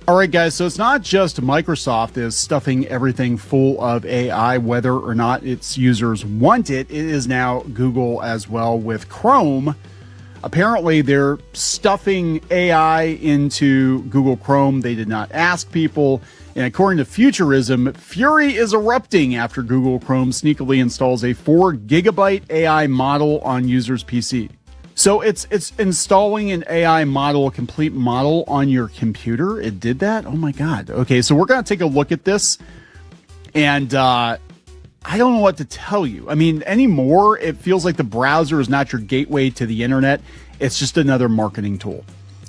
All right, guys, so it's not just Microsoft is stuffing everything full of AI, whether or not its users want it. It is now Google as well with Chrome. Apparently, they're stuffing AI into Google Chrome. They did not ask people. And according to Futurism, fury is erupting after Google Chrome sneakily installs a 4 gigabyte AI model on users' PC. So it's installing an AI model, a complete model on your computer. It did that? Oh my God. Okay, so we're going to take a look at this. And I don't know what to tell you. I mean, anymore, it feels like the browser is not your gateway to the internet. It's just another marketing tool,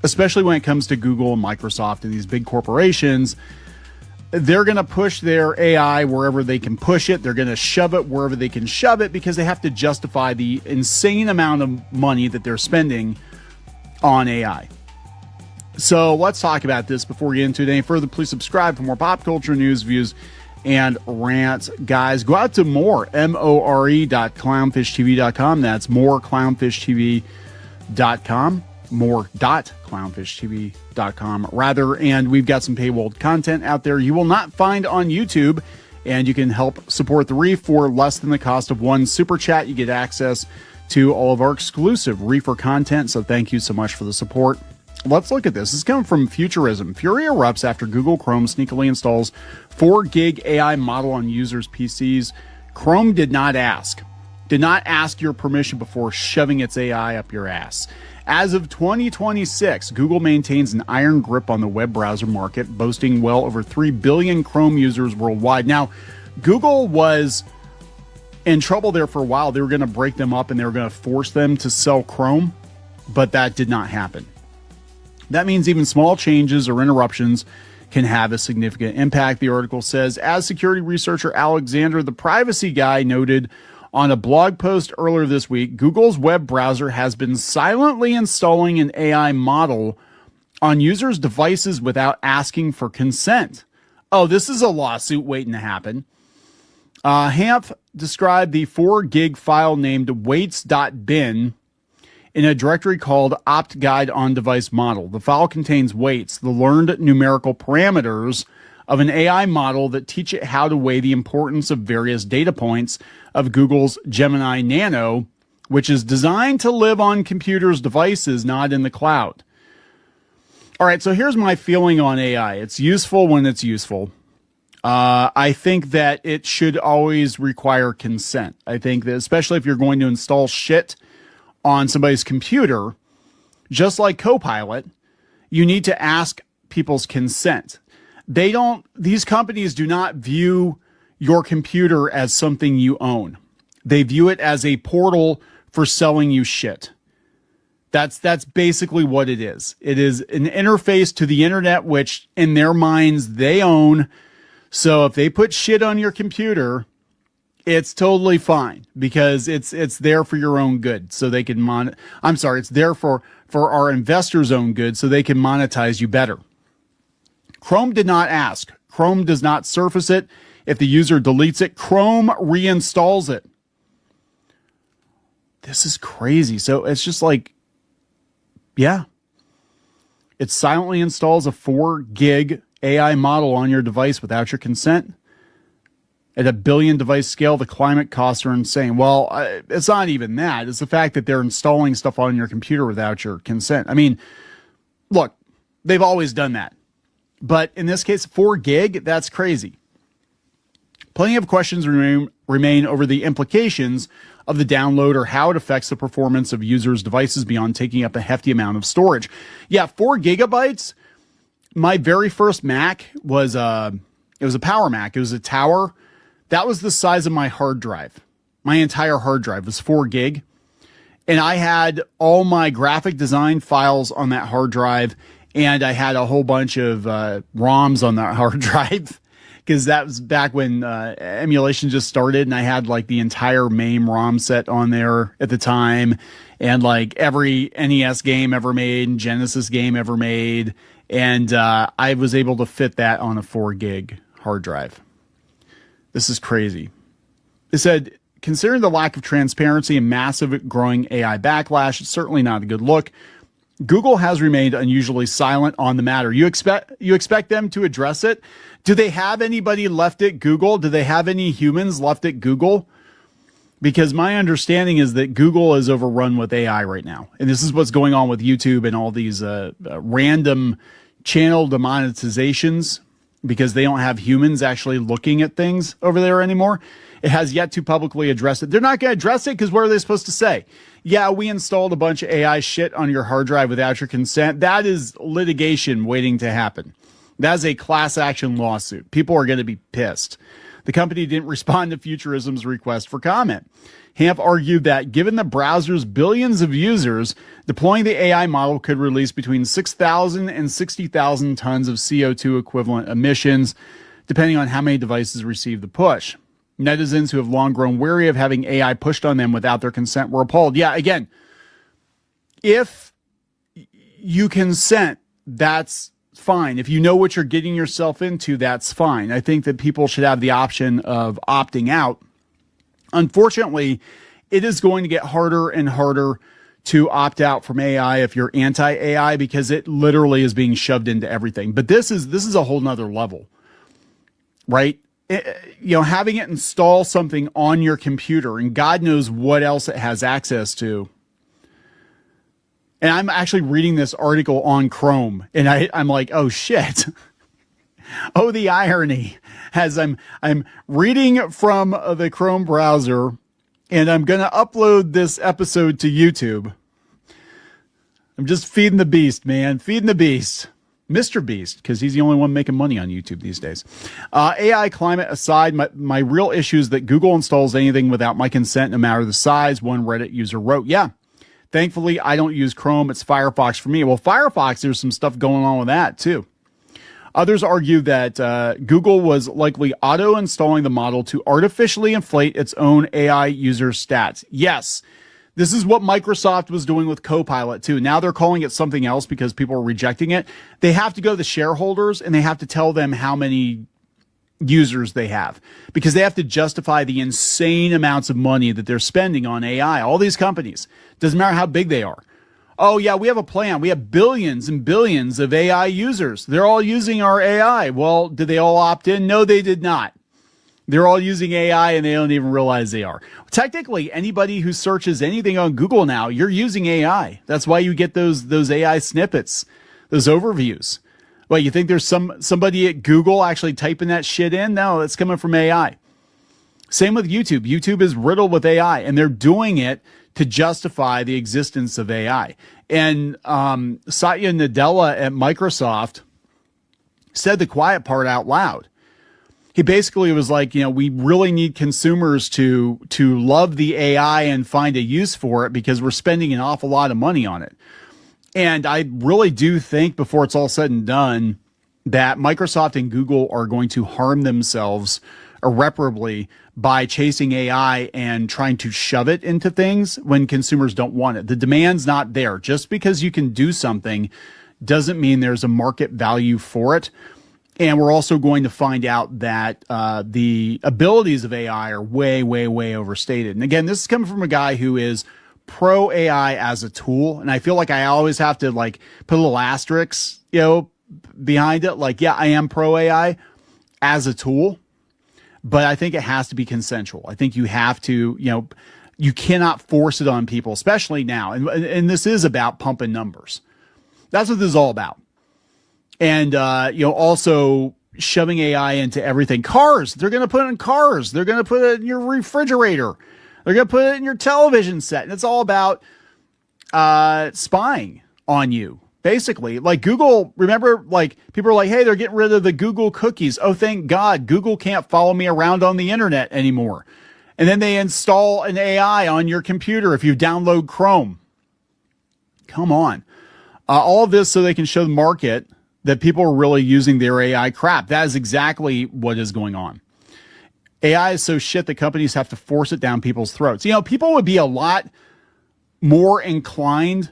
especially when it comes to Google and Microsoft and these big corporations. They're going to push their AI wherever they can push it. They're going to shove it wherever they can shove it because they have to justify the insane amount of money that they're spending on AI. So let's talk about this before we get into it any further. Please subscribe for more pop culture news, views, and rants. Guys, go out to more.clownfishtv.com. That's moreclownfishtv.com. more.clownfishtv.com rather, and we've got some paywalled content out there you will not find on YouTube, and you can help support the Reef for less than the cost of one super chat. You get access to all of our exclusive Reefer content, so thank you so much for the support. Let's look at this. This is coming from Futurism. Fury erupts after Google Chrome sneakily installs 4 gig AI model on users' PCs. Chrome did not ask your permission before shoving its AI up your ass. As of 2026, Google maintains an iron grip on the web browser market, boasting well over 3 billion Chrome users worldwide. Now, Google was in trouble there for a while. They were going to break them up and they were going to force them to sell Chrome, but that did not happen. That means even small changes or interruptions can have a significant impact, the article says. As security researcher Alexander, the privacy guy, noted on a blog post earlier this week, Google's web browser has been silently installing an AI model on users' devices without asking for consent. Oh, this is a lawsuit waiting to happen. Hamp described the 4 gig file named weights.bin in a directory called opt guide on device model. The file contains weights, the learned numerical parameters of an AI model that teach it how to weigh the importance of various data points of Google's Gemini Nano, which is designed to live on computers' devices, not in the cloud. All right, so here's my feeling on AI. It's useful when it's useful. I think that it should always require consent. I think that especially if you're going to install shit on somebody's computer, just like Copilot, you need to ask people's consent. These companies do not view your computer as something you own. They view it as a portal for selling you shit. That's basically what it is. It is an interface to the internet, which in their minds they own. So if they put shit on your computer, it's totally fine because it's there for your own good. So they can it's there for our investors' own good so they can monetize you better. Chrome did not ask. Chrome does not surface it. If the user deletes it, Chrome reinstalls it. This is crazy. So it's just like, yeah. It silently installs a 4 gig AI model on your device without your consent. At a billion device scale, the climate costs are insane. Well, it's not even that. It's the fact that they're installing stuff on your computer without your consent. I mean, look, they've always done that. But in this case, 4 gig, that's crazy. Plenty of questions remain over the implications of the download or how it affects the performance of users' devices beyond taking up a hefty amount of storage. Yeah, 4 gigabytes. My very first Mac was it was a Power Mac. It was a Tower. That was the size of my hard drive. My entire hard drive was 4 gig. And I had all my graphic design files on that hard drive. And I had a whole bunch of ROMs on that hard drive because that was back when emulation just started. And I had like the entire MAME ROM set on there at the time. And like every NES game ever made, Genesis game ever made. And I was able to fit that on a 4 gig hard drive. This is crazy. It said, considering the lack of transparency and massive growing AI backlash, it's certainly not a good look. Google has remained unusually silent on the matter. You expect them to address it? Do they have anybody left at Google? Do they have any humans left at Google? Because my understanding is that Google is overrun with AI right now. And this is what's going on with YouTube and all these random channel demonetizations, because they don't have humans actually looking at things over there anymore. It has yet to publicly address it. They're not going to address it because what are they supposed to say? Yeah, we installed a bunch of AI shit on your hard drive without your consent. That is litigation waiting to happen. That is a class action lawsuit. People are going to be pissed. The company didn't respond to Futurism's request for comment. Hamp argued that given the browser's billions of users, deploying the AI model could release between 6,000 and 60,000 tons of CO2 equivalent emissions, depending on how many devices receive the push. Netizens who have long grown weary of having AI pushed on them without their consent were appalled. Yeah, again, if you consent, that's fine. If you know what you're getting yourself into, that's fine. I think that people should have the option of opting out. Unfortunately, it is going to get harder and harder to opt out from AI if you're anti-AI, because it literally is being shoved into everything. But this is a whole nother level, right? Having it install something on your computer, and God knows what else it has access to. And I'm actually reading this article on Chrome, and I'm like, oh shit. Oh, the irony. As I'm reading from the Chrome browser, and I'm going to upload this episode to YouTube. I'm just feeding the beast, man. Feeding the beast. Mr. Beast, because he's the only one making money on YouTube these days. AI climate aside, my real issue is that Google installs anything without my consent, no matter the size, one Reddit user wrote. Yeah. Thankfully, I don't use Chrome. It's Firefox for me. Well, Firefox, there's some stuff going on with that, too. Others argue that Google was likely auto-installing the model to artificially inflate its own AI user stats. Yes, this is what Microsoft was doing with Copilot, too. Now they're calling it something else because people are rejecting it. They have to go to the shareholders, and they have to tell them how many users they have, because they have to justify the insane amounts of money that they're spending on AI. All these companies, doesn't matter how big they are. Oh yeah, we have a plan. We have billions and billions of AI users. They're all using our AI. Well, did they all opt in? No, they did not. They're all using AI and they don't even realize they are. Technically, anybody who searches anything on Google now, you're using AI. That's why you get those AI snippets, those overviews. Well, you think there's somebody at Google actually typing that shit in? No, that's coming from AI. Same with YouTube. YouTube is riddled with AI, and they're doing it to justify the existence of AI. And Satya Nadella at Microsoft said the quiet part out loud. He basically was like, we really need consumers to love the AI and find a use for it, because we're spending an awful lot of money on it. And I really do think, before it's all said and done, that Microsoft and Google are going to harm themselves irreparably by chasing AI and trying to shove it into things when consumers don't want it. The demand's not there. Just because you can do something doesn't mean there's a market value for it. And we're also going to find out that the abilities of AI are way, way, way overstated. And again, this is coming from a guy who is pro AI as a tool. And I feel like I always have to put a little asterisk, behind it. Yeah, I am pro AI as a tool, but I think it has to be consensual. I think you have to, you cannot force it on people, especially now. And this is about pumping numbers. That's what this is all about. And, also shoving AI into everything. Cars, they're going to put it in cars. They're going to put it in your refrigerator. They're going to put it in your television set. And it's all about spying on you, basically. Google, remember, people are like, hey, they're getting rid of the Google cookies. Oh, thank God. Google can't follow me around on the internet anymore. And then they install an AI on your computer if you download Chrome. Come on. All of this so they can show the market that people are really using their AI crap. That is exactly what is going on. AI is so shit that companies have to force it down people's throats. People would be a lot more inclined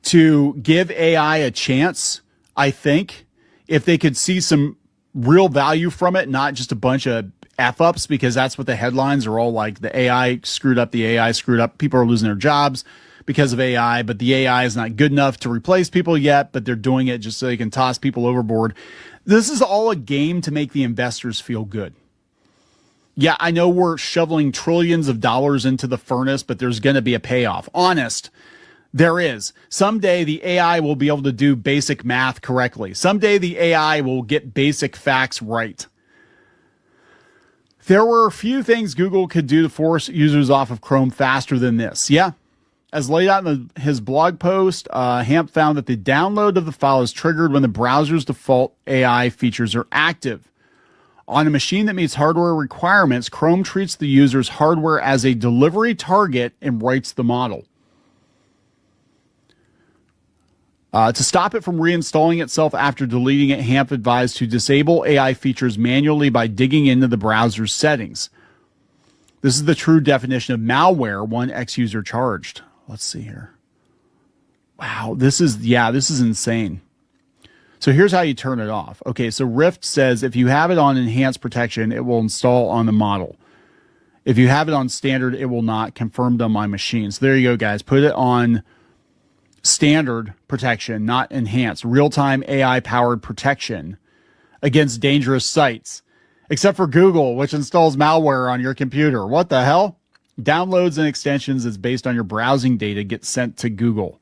to give AI a chance, I think, if they could see some real value from it, not just a bunch of F-ups, because that's what the headlines are all like. The AI screwed up, people are losing their jobs, because of AI, but the AI is not good enough to replace people yet, but they're doing it just so they can toss people overboard. This is all a game to make the investors feel good. Yeah, I know we're shoveling trillions of dollars into the furnace, but there's going to be a payoff. Honest, there is. Someday the AI will be able to do basic math correctly. Someday the AI will get basic facts right. There were a few things Google could do to force users off of Chrome faster than this. Yeah. As laid out in his blog post, Hamp found that the download of the file is triggered when the browser's default AI features are active. On a machine that meets hardware requirements, Chrome treats the user's hardware as a delivery target and writes the model. To stop it from reinstalling itself after deleting it, Hamp advised to disable AI features manually by digging into the browser's settings. This is the true definition of malware, one ex-user charged. Let's see here. Wow, this is insane. So here's how you turn it off. Okay, so Rift says if you have it on enhanced protection, it will install on the model. If you have it on standard, it will not. Confirmed on my machine. So there you go, guys. Put it on standard protection, not enhanced. Real-time AI-powered protection against dangerous sites. Except for Google, which installs malware on your computer. What the hell? Downloads and extensions is based on your browsing data get sent to Google.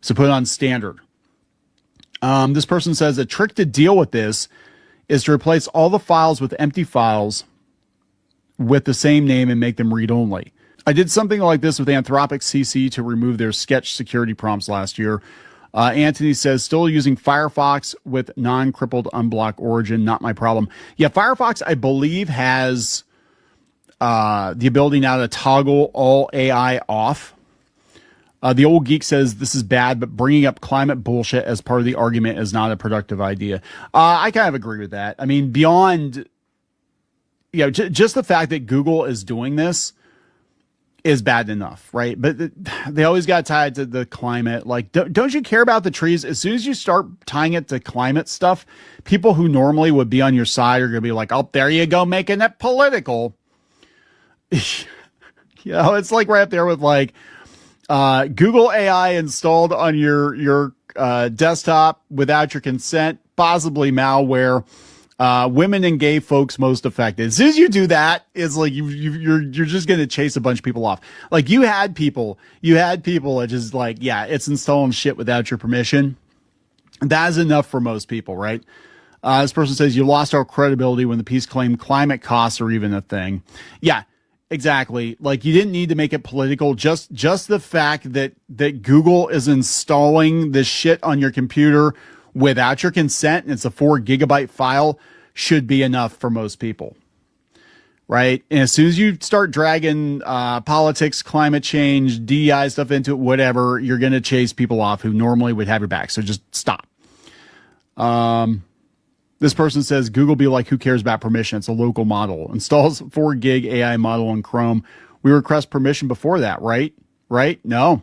So put it on standard. This person says a trick to deal with this is to replace all the files with empty files with the same name and make them read-only. I did something like this with Anthropic CC to remove their sketch security prompts last year. Anthony says, still using Firefox with non-crippled unblock origin, not my problem. Yeah, Firefox, I believe, has the ability now to toggle all AI off. The old geek says this is bad, but bringing up climate bullshit as part of the argument is not a productive idea. I kind of agree with that. I mean, beyond, just the fact that Google is doing this is bad enough, right? But they always got tied to the climate. Like, don't you care about the trees? As soon as you start tying it to climate stuff, people who normally would be on your side are going to be like, oh, there you go, making it political. It's like right up there with like, Google AI installed on your desktop without your consent, possibly malware. Women and gay folks most affected. As soon as you do that, it's like you're just going to chase a bunch of people off. Like you had people that just like, yeah, it's installing shit without your permission. That is enough for most people, right? This person says you lost our credibility when the piece claimed climate costs are even a thing. Yeah. Exactly. Like you didn't need to make it political. Just the fact that Google is installing this shit on your computer without your consent, and it's a 4 gigabyte file, should be enough for most people. Right? And as soon as you start dragging politics, climate change, DEI stuff into it, whatever, you're going to chase people off who normally would have your back. So just stop. This person says, Google be like, who cares about permission? It's a local model. Installs 4 gig AI model on Chrome. We request permission before that, right? Right? No.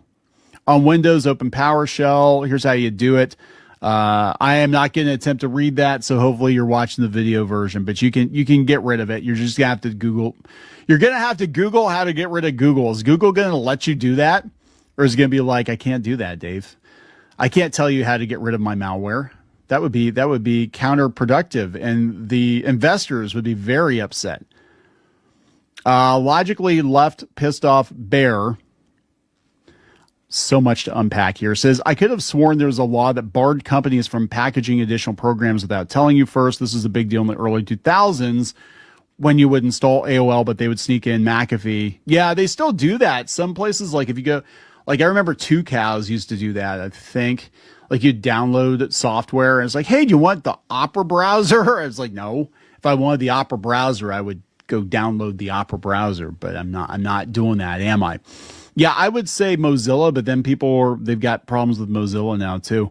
On Windows, open PowerShell. Here's how you do it. I am not going to attempt to read that, so hopefully you're watching the video version, but you can get rid of it. You're just going to have to Google. You're going to have to Google how to get rid of Google. Is Google going to let you do that? Or is it going to be like, I can't do that, Dave. I can't tell you how to get rid of my malware. That would be counterproductive, and the investors would be very upset. Logically left, pissed off bear. So much to unpack here. Says, I could have sworn there was a law that barred companies from packaging additional programs without telling you first. This is a big deal in the early 2000s when you would install AOL, but they would sneak in McAfee. Yeah, they still do that. Some places, like if you go, like I remember Two Cows used to do that, I think. Like you'd download software and it's like, hey, do you want the Opera browser? It's like, no. If I wanted the Opera browser, I would go download the Opera browser, but I'm not doing that, am I? Yeah, I would say Mozilla, but then they've got problems with Mozilla now too.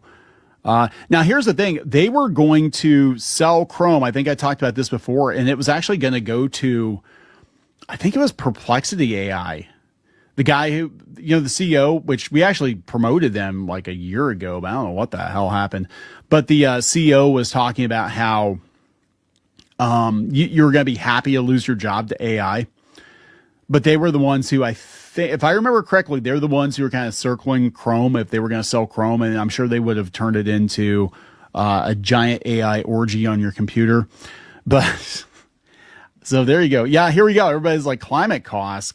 Now here's the thing. They were going to sell Chrome. I think I talked about this before, and it was actually going to go to, I think it was Perplexity AI. The guy who, the CEO, which we actually promoted them like a year ago, but I don't know what the hell happened. But the CEO was talking about how you're going to be happy to lose your job to AI. But they were the ones who I if I remember correctly, they're the ones who were kind of circling Chrome if they were going to sell Chrome, and I'm sure they would have turned it into a giant AI orgy on your computer. But so there you go. Yeah, here we go. Everybody's like climate costs.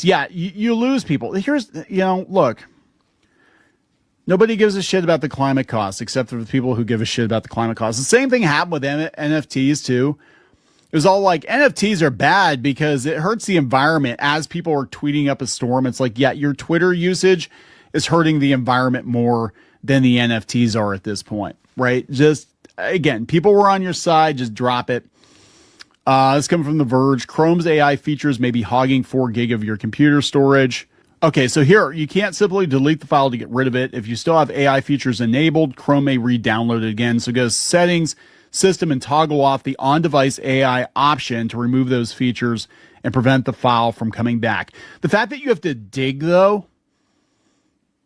Yeah, you lose people. Here's, look, nobody gives a shit about the climate costs except for the people who give a shit about the climate costs. The same thing happened with NFTs too. It was all like NFTs are bad because it hurts the environment. As people are tweeting up a storm, it's like, yeah, your Twitter usage is hurting the environment more than the NFTs are at this point, right? Just, again, people were on your side, just drop it. This coming from The Verge. Chrome's AI features may be hogging 4 gig of your computer storage. Okay, so here, you can't simply delete the file to get rid of it. If you still have AI features enabled, Chrome may re-download it again. So go to Settings, System, and toggle off the on-device AI option to remove those features and prevent the file from coming back. The fact that you have to dig, though,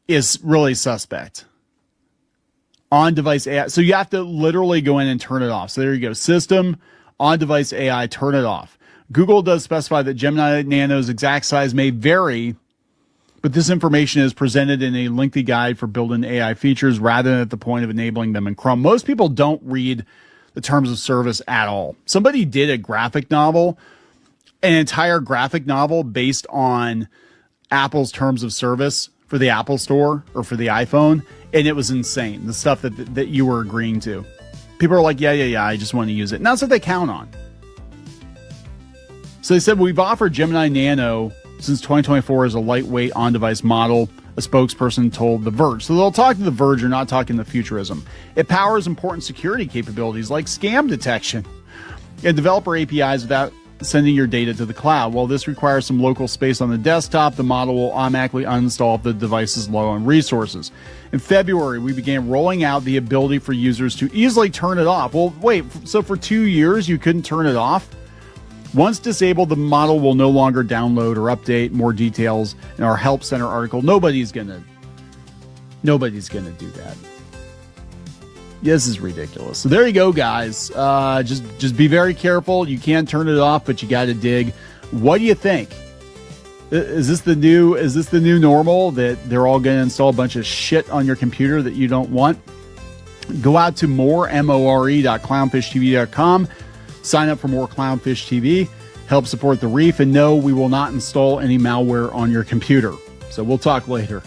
is really suspect. On-device AI. So you have to literally go in and turn it off. So there you go. System, on-device AI, turn it off. Google does specify that Gemini Nano's exact size may vary, but this information is presented in a lengthy guide for built-in AI features rather than at the point of enabling them in Chrome. Most people don't read the terms of service at all. Somebody did a graphic novel, an entire graphic novel based on Apple's terms of service for the Apple Store or for the iPhone, and it was insane, the stuff that you were agreeing to. People are like, yeah, I just want to use it. And that's what they count on. So they said, we've offered Gemini Nano since 2024 as a lightweight on-device model, a spokesperson told The Verge. So they'll talk to The Verge, or not talking the futurism. It powers important security capabilities like scam detection and developer APIs without sending your data to the cloud. While this requires some local space on the desktop, the model will automatically uninstall if the device is low on resources. In February, we began rolling out the ability for users to easily turn it off. Well, wait, so for 2 years you couldn't turn it off? Once disabled, the model will no longer download or update. More details in our Help Center article. Nobody's gonna do that. This is ridiculous. So there you go, guys. Just be very careful. You can turn it off, but you got to dig. What do you think? Is this the new normal, that they're all going to install a bunch of shit on your computer that you don't want? Go out to more.clownfishtv.com. Sign up for more Clownfish TV. Help support the reef, and no, we will not install any malware on your computer. So we'll talk later.